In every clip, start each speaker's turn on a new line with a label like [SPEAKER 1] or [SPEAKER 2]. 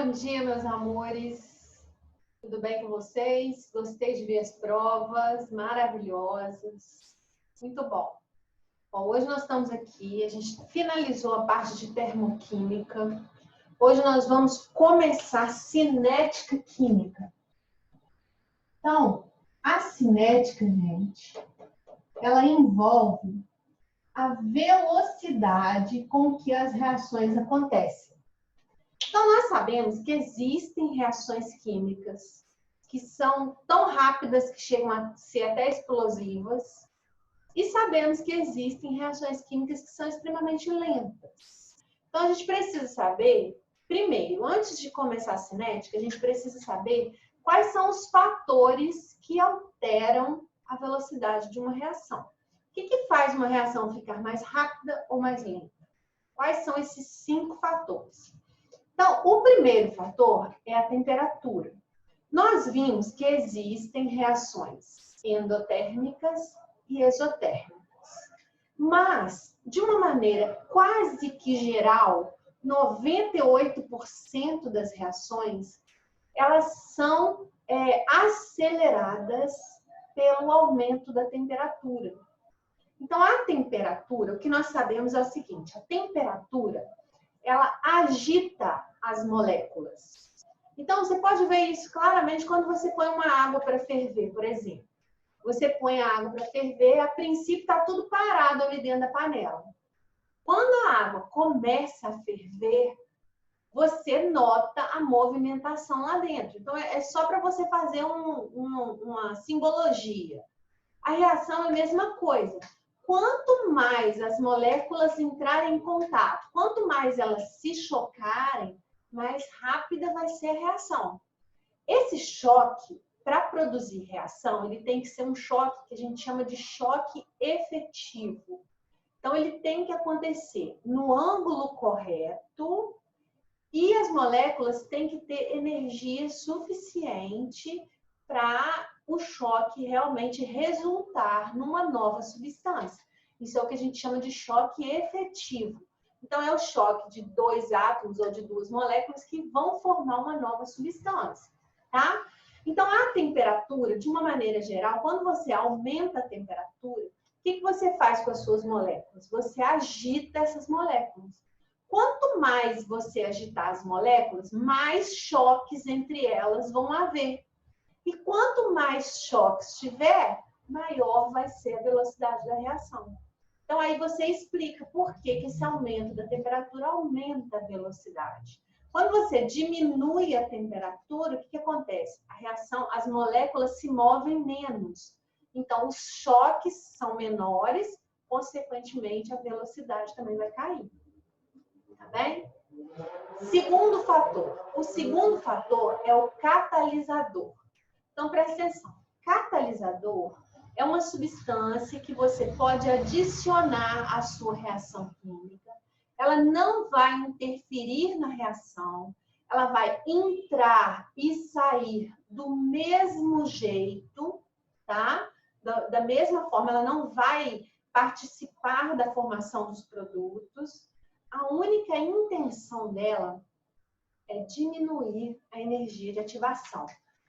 [SPEAKER 1] Bom dia, meus amores. Tudo bem com vocês? Gostei de ver as provas maravilhosas. Muito bom. Bom, hoje nós estamos aqui, a gente finalizou a parte de termoquímica. Hoje nós vamos começar cinética química. Então, a cinética, gente, ela envolve a velocidade com que as reações acontecem. Então, nós sabemos que existem reações químicas que são tão rápidas que chegam a ser até explosivas, e sabemos que existem reações químicas que são extremamente lentas. Então, a gente precisa saber, primeiro, antes de começar a cinética, a gente precisa saber quais são os fatores que alteram a velocidade de uma reação. O que faz uma reação ficar mais rápida ou mais lenta? Quais são esses 5 fatores? Então, o primeiro fator é a temperatura. Nós vimos que existem reações endotérmicas e exotérmicas. Mas, de uma maneira quase que geral, 98% das reações, elas são aceleradas pelo aumento da temperatura. Então, a temperatura, o que nós sabemos é o seguinte, a temperatura, ela agita as moléculas. Então, você pode ver isso claramente quando você põe uma água para ferver, por exemplo. Você põe a água para ferver, a princípio está tudo parado ali dentro da panela. Quando a água começa a ferver, você nota a movimentação lá dentro. Então, é só para você fazer uma simbologia. A reação é a mesma coisa. Quanto mais as moléculas entrarem em contato, quanto mais elas se chocarem, mais rápida vai ser a reação. Esse choque, para produzir reação, ele tem que ser um choque que a gente chama de choque efetivo. Então, ele tem que acontecer no ângulo correto e as moléculas têm que ter energia suficiente para o choque realmente resultar numa nova substância. Isso é o que a gente chama de choque efetivo. Então, é o choque de 2 átomos ou de 2 moléculas que vão formar uma nova substância, tá? Então, a temperatura, de uma maneira geral, quando você aumenta a temperatura, o que você faz com as suas moléculas? Você agita essas moléculas. Quanto mais você agitar as moléculas, mais choques entre elas vão haver. E quanto mais choques tiver, maior vai ser a velocidade da reação. Então, aí você explica por que esse aumento da temperatura aumenta a velocidade. Quando você diminui a temperatura, o que acontece? A reação, as moléculas se movem menos. Então, os choques são menores, consequentemente, a velocidade também vai cair. Tá bem? Segundo fator. O segundo fator é o catalisador. Então, presta atenção. Catalisador é uma substância que você pode adicionar à sua reação química. Ela não vai interferir na reação. Ela vai entrar e sair do mesmo jeito, tá? Da mesma forma, ela não vai participar da formação dos produtos. A única intenção dela é diminuir a energia de ativação.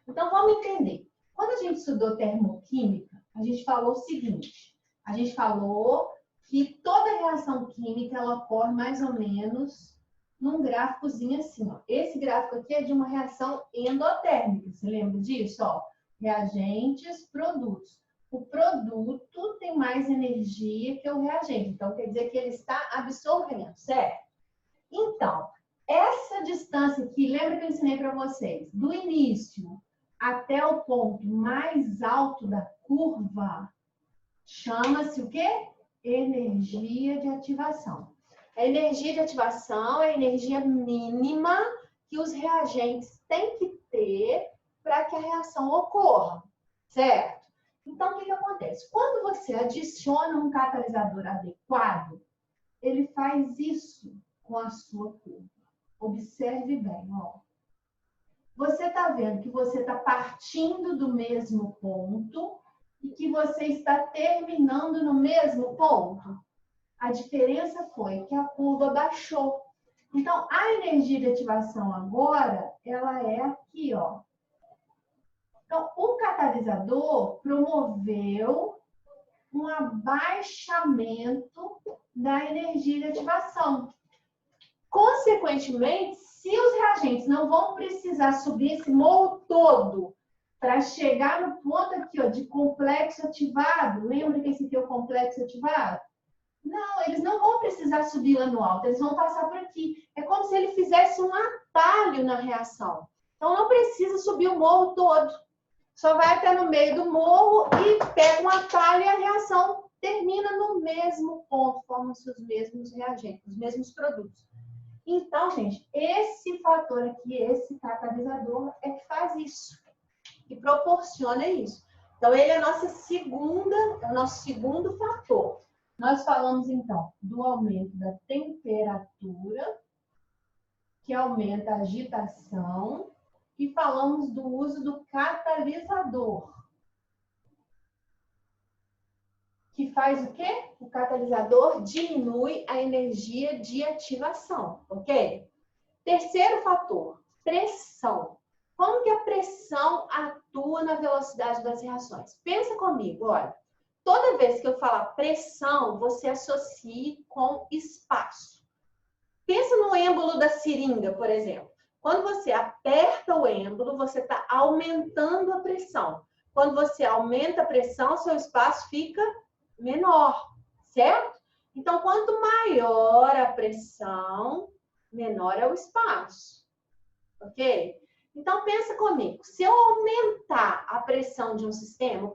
[SPEAKER 1] Então, vamos entender. Quando a gente estudou termoquímica, a gente falou o seguinte. A gente falou que toda reação química, ela ocorre mais ou menos num gráficozinho assim, ó. Esse gráfico aqui é de uma reação endotérmica. Você lembra disso? Ó, reagentes, produtos. O produto tem mais energia que o reagente. Então, quer dizer que ele está absorvendo, certo? Então, essa distância aqui, lembra que eu ensinei para vocês? Do início até o ponto mais alto da curva, chama-se o quê? Energia de ativação. A energia de ativação é a energia mínima que os reagentes têm que ter para que a reação ocorra, certo? Então, o que acontece? Quando você adiciona um catalisador adequado, ele faz isso com a sua curva. Observe bem, ó. Você está vendo que você está partindo do mesmo ponto e que você está terminando no mesmo ponto? A diferença foi que a curva baixou. Então, a energia de ativação agora, ela é aqui, ó. Então, o catalisador promoveu um abaixamento da energia de ativação. Consequentemente, se os reagentes não vão precisar subir esse morro todo para chegar no ponto aqui, ó, de complexo ativado, lembra que esse aqui é o complexo ativado? Não, eles não vão precisar subir lá no alto, eles vão passar por aqui. É como se ele fizesse um atalho na reação. Então, não precisa subir o morro todo. Só vai até no meio do morro e pega um atalho e a reação termina no mesmo ponto, formam-se os mesmos reagentes, os mesmos produtos. Então, gente, esse fator aqui, esse catalisador, é que faz isso, que proporciona isso. Então, ele é o nosso segundo fator. Nós falamos, então, do aumento da temperatura, que aumenta a agitação, e falamos do uso do catalisador, que faz o quê? O catalisador diminui a energia de ativação, ok? Terceiro fator, pressão. Como que a pressão atua na velocidade das reações? Pensa comigo, olha. Toda vez que eu falar pressão, você associe com espaço. Pensa no êmbolo da seringa, por exemplo. Quando você aperta o êmbolo, você está aumentando a pressão. Quando você aumenta a pressão, seu espaço fica menor, certo? Então, quanto maior a pressão, menor é o espaço, ok? Então, pensa comigo. Se eu aumentar a pressão de um sistema,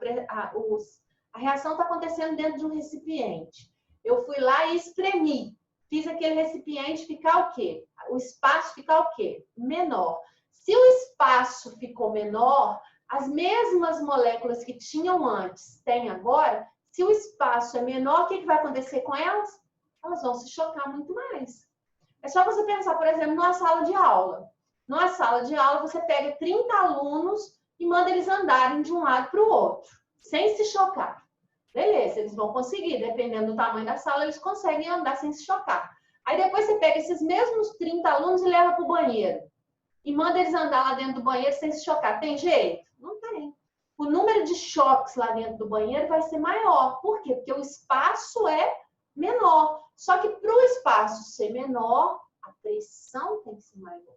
[SPEAKER 1] a reação está acontecendo dentro de um recipiente. Eu fui lá e espremi. Fiz aquele recipiente ficar o quê? O espaço ficar o quê? Menor. Se o espaço ficou menor, as mesmas moléculas que tinham antes, têm agora. Se o espaço é menor, o que vai acontecer com elas? Elas vão se chocar muito mais. É só você pensar, por exemplo, numa sala de aula. Numa sala de aula, você pega 30 alunos e manda eles andarem de um lado para o outro, sem se chocar. Beleza, eles vão conseguir, dependendo do tamanho da sala, eles conseguem andar sem se chocar. Aí depois você pega esses mesmos 30 alunos e leva para o banheiro. E manda eles andar lá dentro do banheiro sem se chocar. Tem jeito? Não tem. O número de choques lá dentro do banheiro vai ser maior. Por quê? Porque o espaço é menor. Só que para o espaço ser menor, a pressão tem que ser maior.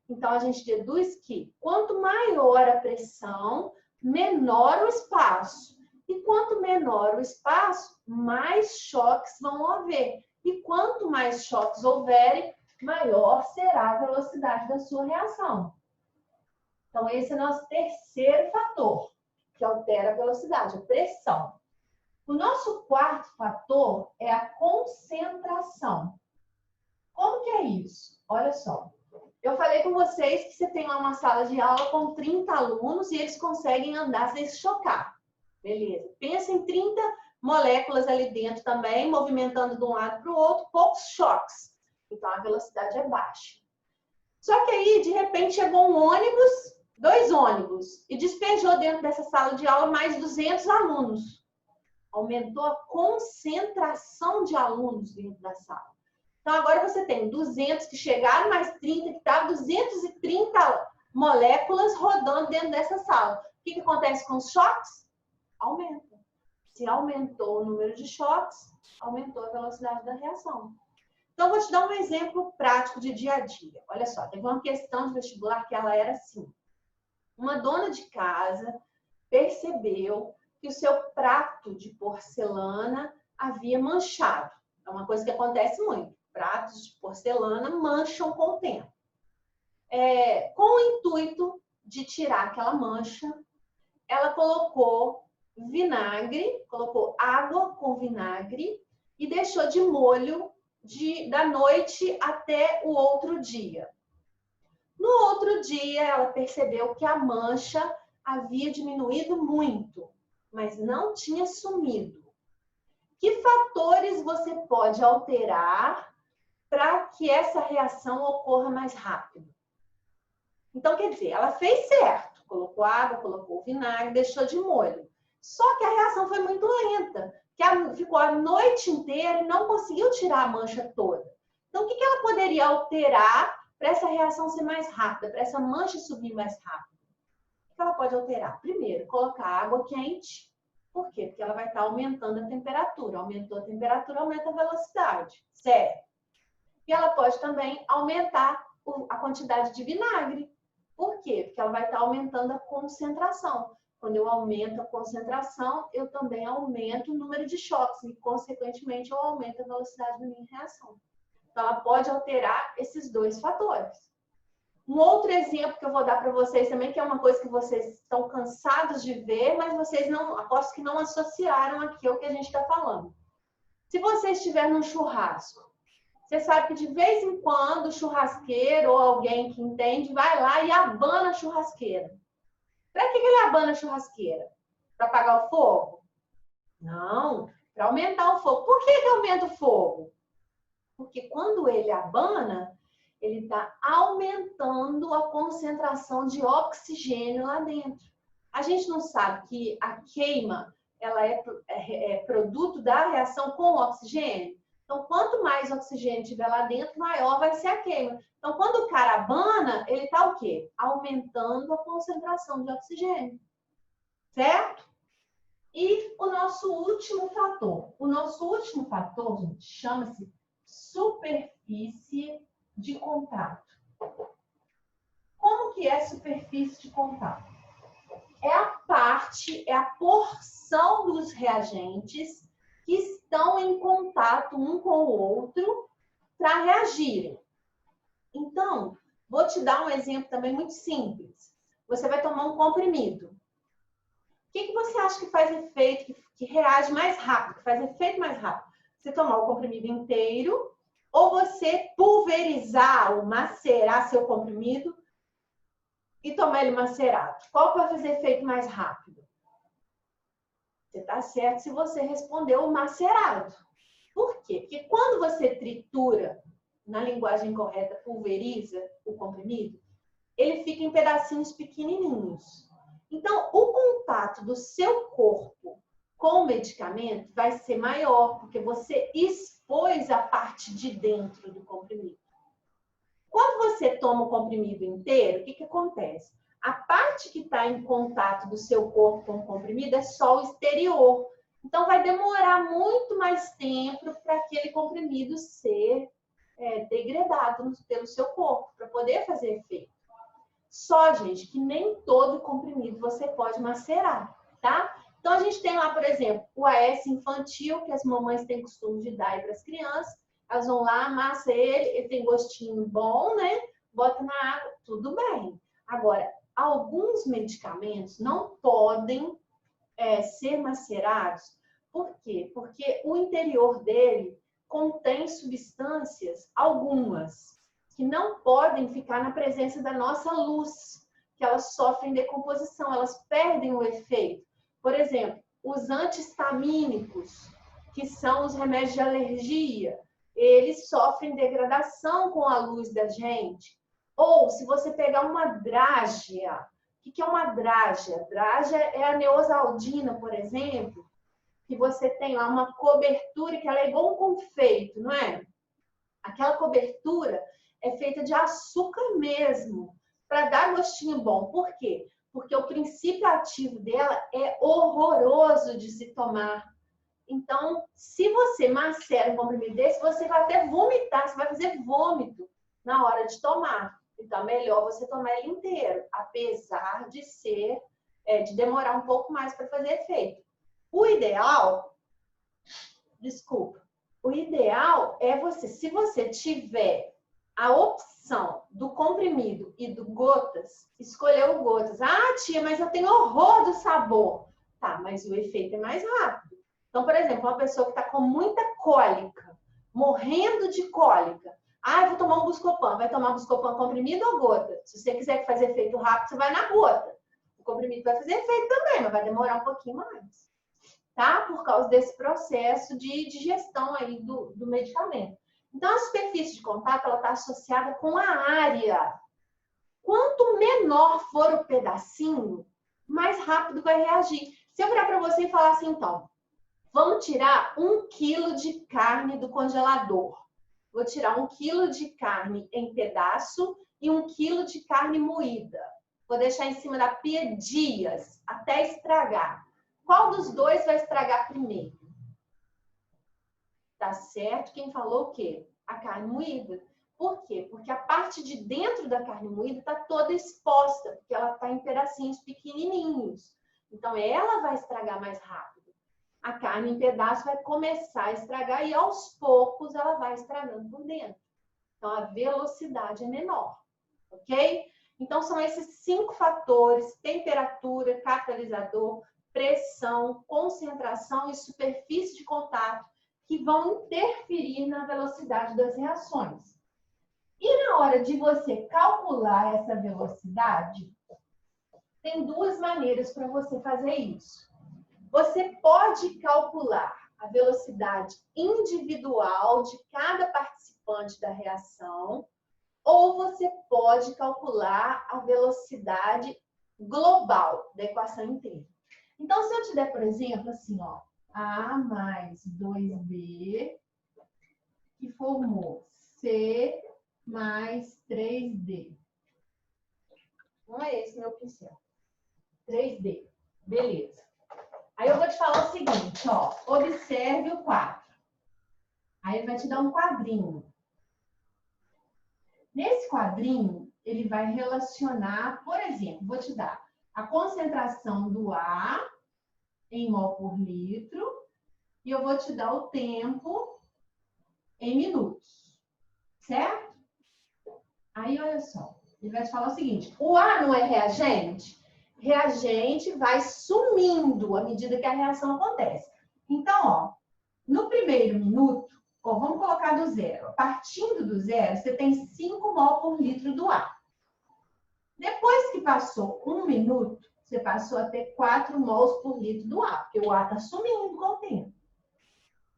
[SPEAKER 1] Então, a gente deduz que quanto maior a pressão, menor o espaço. E quanto menor o espaço, mais choques vão haver. E quanto mais choques houverem, maior será a velocidade da sua reação. Então, esse é o nosso terceiro fator, que altera a velocidade, a pressão. O nosso quarto fator é a concentração. Como que é isso? Olha só. Eu falei com vocês que você tem lá uma sala de aula com 30 alunos e eles conseguem andar sem se chocar. Beleza. Pensa em 30 moléculas ali dentro também, movimentando de um lado para o outro, poucos choques. Então, a velocidade é baixa. Só que aí, de repente, chegou um ônibus, 2 ônibus, e despejou dentro dessa sala de aula mais 200 alunos. Aumentou a concentração de alunos dentro da sala. Então, agora você tem 200 que chegaram, mais 30 que estavam, 230 moléculas rodando dentro dessa sala. O que acontece com os choques? Aumenta. Se aumentou o número de choques, aumentou a velocidade da reação. Então, vou te dar um exemplo prático de dia a dia. Olha só, teve uma questão de vestibular que ela era assim. Uma dona de casa percebeu que o seu prato de porcelana havia manchado. É uma coisa que acontece muito. Pratos de porcelana mancham com o tempo. Com o intuito de tirar aquela mancha, ela colocou vinagre, colocou água com vinagre e deixou de molho da noite até o outro dia. No outro dia, ela percebeu que a mancha havia diminuído muito, mas não tinha sumido. Que fatores você pode alterar para que essa reação ocorra mais rápido? Então, quer dizer, ela fez certo. Colocou água, colocou vinagre, deixou de molho. Só que a reação foi muito lenta. Que ficou a noite inteira e não conseguiu tirar a mancha toda. Então, o que ela poderia alterar para essa reação ser mais rápida, para essa mancha subir mais rápido? O que ela pode alterar? Primeiro, colocar água quente. Por quê? Porque ela vai estar aumentando a temperatura. Aumentou a temperatura, aumenta a velocidade. Certo? E ela pode também aumentar a quantidade de vinagre. Por quê? Porque ela vai estar aumentando a concentração. Quando eu aumento a concentração, eu também aumento o número de choques e, consequentemente, eu aumento a velocidade da minha reação. Então, ela pode alterar esses dois fatores. Um outro exemplo que eu vou dar para vocês também, que é uma coisa que vocês estão cansados de ver, mas vocês não, aposto que não associaram aqui ao que a gente está falando. Se você estiver num churrasco, você sabe que de vez em quando o churrasqueiro ou alguém que entende vai lá e abana a churrasqueira. Para que ele abana a churrasqueira? Para apagar o fogo? Não, para aumentar o fogo. Por que aumenta o fogo? Porque quando ele abana, ele está aumentando a concentração de oxigênio lá dentro. A gente não sabe que a queima ela é produto da reação com o oxigênio? Então, quanto mais oxigênio tiver lá dentro, maior vai ser a queima. Então, quando o cara abana, ele está o quê? Aumentando a concentração de oxigênio. Certo? E o nosso último fator. O nosso último fator, gente, chama-se superfície de contato. Como que é superfície de contato? É a parte, é a porção dos reagentes que estão em contato um com o outro para reagirem. Então, vou te dar um exemplo também muito simples. Você vai tomar um comprimido. O que você acha que faz efeito, que reage mais rápido, que faz efeito mais rápido? Você tomar o comprimido inteiro ou você pulverizar ou macerar seu comprimido e tomar ele macerado? Qual vai fazer efeito mais rápido? Você está certo se você respondeu o macerado. Por quê? Porque quando você tritura, na linguagem correta, pulveriza o comprimido, ele fica em pedacinhos pequenininhos. Então, o contato do seu corpo com o medicamento vai ser maior, porque você expôs a parte de dentro do comprimido. Quando você toma o comprimido inteiro, o que acontece? A parte que está em contato do seu corpo com o comprimido é só o exterior. Então, vai demorar muito mais tempo para aquele comprimido ser degradado pelo seu corpo, para poder fazer efeito. Só, gente, que nem todo comprimido você pode macerar, tá? Então, a gente tem lá, por exemplo, o AS infantil, que as mamães têm costume de dar para as crianças. Elas vão lá, amassa ele tem gostinho bom, né? Bota na água, tudo bem. Agora, alguns medicamentos não podem ser macerados. Por quê? Porque o interior dele contém substâncias, algumas, que não podem ficar na presença da nossa luz, que elas sofrem decomposição, elas perdem o efeito. Por exemplo, os anti-histamínicos, que são os remédios de alergia, eles sofrem degradação com a luz da gente. Ou, se você pegar uma drágia, o que é uma drágia? Drágia é a neosaldina, por exemplo, que você tem lá uma cobertura que ela é igual um confeito, não é? Aquela cobertura é feita de açúcar mesmo, para dar gostinho bom. Por quê? Porque o princípio ativo dela é horroroso de se tomar. Então, se você macera um comprimido desse, você vai até vomitar, você vai fazer vômito na hora de tomar. Então, é melhor você tomar ele inteiro, apesar de de demorar um pouco mais para fazer efeito. O ideal é você, se você tiver a opção do comprimido e do gotas, escolher o gotas. Ah, tia, mas eu tenho horror do sabor. Tá, mas o efeito é mais rápido. Então, por exemplo, uma pessoa que está com muita cólica, morrendo de cólica. Ah, eu vou tomar um Buscopan. Vai tomar Buscopan comprimido ou gota? Se você quiser fazer efeito rápido, você vai na gota. O comprimido vai fazer efeito também, mas vai demorar um pouquinho mais. Tá? Por causa desse processo de digestão aí do medicamento. Então, a superfície de contato, ela está associada com a área. Quanto menor for o pedacinho, mais rápido vai reagir. Se eu virar para você e falar assim, então, vamos tirar 1 quilo de carne do congelador. Vou tirar 1 quilo de carne em pedaço e 1 quilo de carne moída. Vou deixar em cima da pia dias, até estragar. Qual dos dois vai estragar primeiro? Tá certo? Quem falou o quê? A carne moída. Por quê? Porque a parte de dentro da carne moída está toda exposta, porque ela está em pedacinhos pequenininhos. Então, ela vai estragar mais rápido. A carne em pedaço vai começar a estragar e, aos poucos, ela vai estragando por dentro. Então, a velocidade é menor, ok? Então, são esses 5 fatores: temperatura, catalisador, pressão, concentração e superfície de contato, que vão interferir na velocidade das reações. E na hora de você calcular essa velocidade, tem 2 maneiras para você fazer isso. Você pode calcular a velocidade individual de cada participante da reação, ou você pode calcular a velocidade global da equação inteira. Então, se eu te der, por exemplo, assim, ó, A mais 2B, que formou C mais 3D. Não é esse meu pincel. 3D. Beleza. Aí eu vou te falar o seguinte, ó. Observe o quadro. Aí ele vai te dar um quadrinho. Nesse quadrinho, ele vai relacionar, por exemplo, vou te dar a concentração do A em mol por litro e eu vou te dar o tempo em minutos. Certo? Aí, olha só. Ele vai te falar o seguinte, o A não é reagente? Reagente vai sumindo à medida que a reação acontece. Então, ó, no primeiro minuto, ó, vamos colocar do zero. Partindo do zero, você tem 5 mol por litro do A. Depois que passou 1 minuto, você passou a ter 4 mols por litro do A, porque o A está sumindo com o tempo.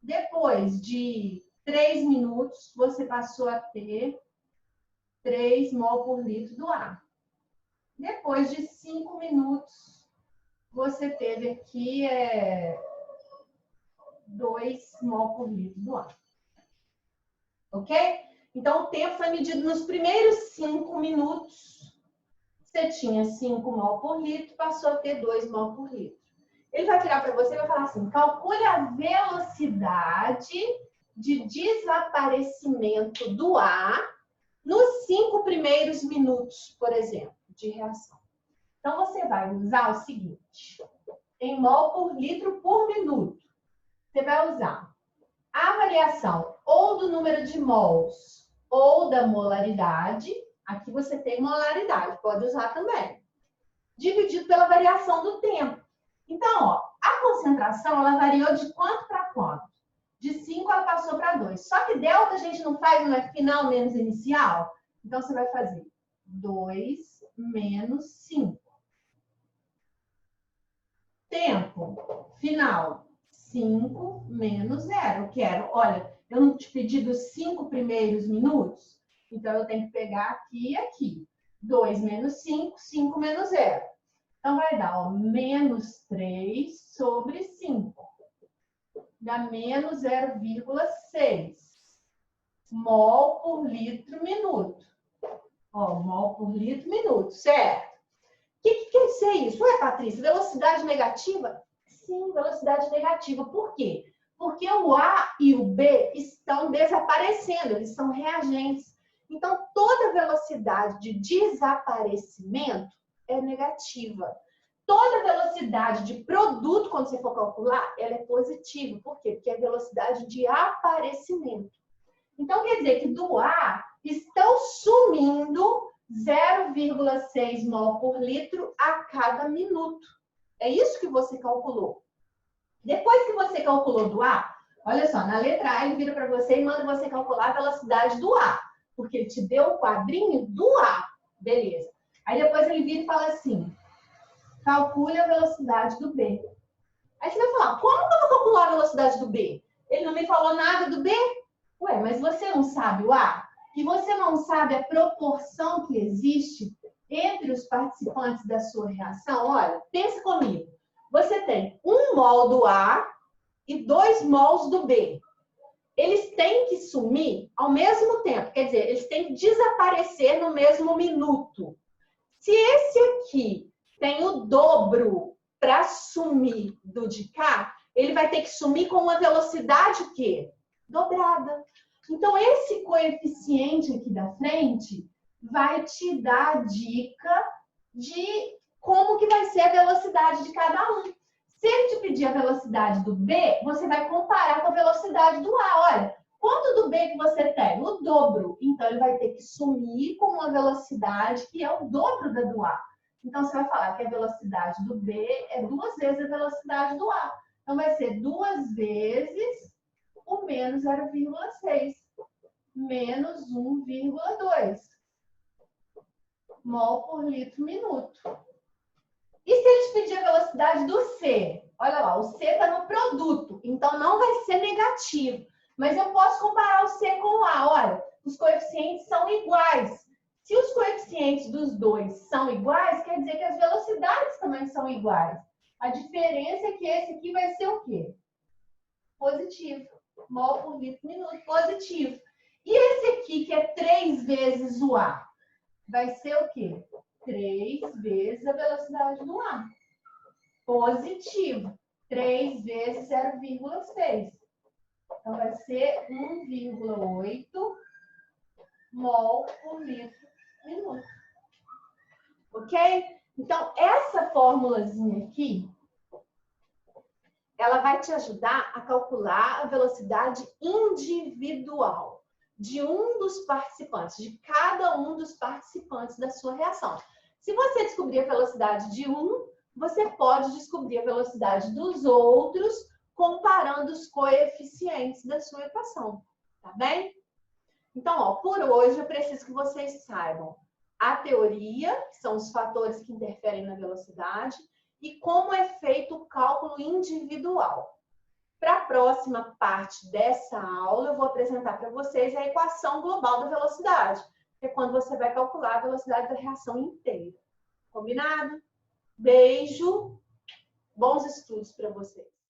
[SPEAKER 1] Depois de 3 minutos, você passou a ter 3 mol por litro do ar. Depois de 5 minutos, você teve aqui 2 mol por litro do ar. Ok? Então, o tempo foi medido nos primeiros 5 minutos. Você tinha 5 mol por litro, passou a ter 2 mol por litro. Ele vai virar para você e vai falar assim, calcule a velocidade de desaparecimento do ar nos 5 primeiros minutos, por exemplo, de reação. Então, você vai usar o seguinte, em mol por litro por minuto. Você vai usar a variação ou do número de mols ou da molaridade. Aqui você tem molaridade, pode usar também. Dividido pela variação do tempo. Então, ó, a concentração, ela variou de quanto para quanto? De 5 ela passou para 2. Só que delta a gente não faz, não é final menos inicial? Então, você vai fazer 2 menos 5. Tempo final, 5 menos 0. Eu quero, olha, eu não te pedi dos 5 primeiros minutos? Então, eu tenho que pegar aqui e aqui. 2 menos 5, 5 menos 0. Então, vai dar, ó, menos 3 sobre 5. Dá menos 0,6 mol por litro minuto. Ó, mol por litro minuto, certo? O que quer dizer isso? Ué, Patrícia, velocidade negativa? Sim, velocidade negativa. Por quê? Porque o A e o B estão desaparecendo, eles são reagentes. Então, toda velocidade de desaparecimento é negativa. Toda velocidade de produto, quando você for calcular, ela é positiva. Por quê? Porque é velocidade de aparecimento. Então, quer dizer que do A estão sumindo 0,6 mol por litro a cada minuto. É isso que você calculou. Depois que você calculou do A, olha só, na letra A ele vira para você e manda você calcular a velocidade do A. Porque ele te deu o quadrinho do A. Beleza. Aí depois ele vira e fala assim, calcule a velocidade do B. Aí você vai falar, como que eu vou calcular a velocidade do B? Ele não me falou nada do B? Ué, mas você não sabe o A? E você não sabe a proporção que existe entre os participantes da sua reação? Olha, pensa comigo. Você tem 1 mol do A e 2 mols do B. eles têm que sumir ao mesmo tempo. Quer dizer, eles têm que desaparecer no mesmo minuto. Se esse aqui tem o dobro para sumir do de cá, ele vai ter que sumir com uma velocidade o quê? Dobrada. Então, esse coeficiente aqui da frente vai te dar a dica de como que vai ser a velocidade de cada um. Se ele te pedir a velocidade do B, você vai comparar com a velocidade do A. Olha, quanto do B que você tem? O dobro. Então, ele vai ter que sumir com uma velocidade que é o dobro da do A. Então, você vai falar que a velocidade do B é 2 vezes a velocidade do A. Então, vai ser 2 vezes o menos 0,6. Menos 1,2 mol por litro minuto. E se eles pedirem a velocidade do C? Olha lá, o C está no produto, então não vai ser negativo. Mas eu posso comparar o C com o A. Olha, os coeficientes são iguais. Se os coeficientes dos dois são iguais, quer dizer que as velocidades também são iguais. A diferença é que esse aqui vai ser o quê? Positivo. Mol por litro minuto, positivo. E esse aqui, que é 3 vezes o A, vai ser o quê? 3 vezes a velocidade do A. Positivo. 3 vezes 0,6. Então, vai ser 1,8 mol por litro minuto. Ok? Então, essa formulazinha aqui, ela vai te ajudar a calcular a velocidade individual de um dos participantes, de cada um dos participantes da sua reação. Se você descobrir a velocidade de um, você pode descobrir a velocidade dos outros comparando os coeficientes da sua equação, tá bem? Então, ó, por hoje eu preciso que vocês saibam a teoria, que são os fatores que interferem na velocidade, e como é feito o cálculo individual. Para a próxima parte dessa aula, eu vou apresentar para vocês a equação global da velocidade, que é quando você vai calcular a velocidade da reação inteira. Combinado? Beijo, bons estudos para vocês.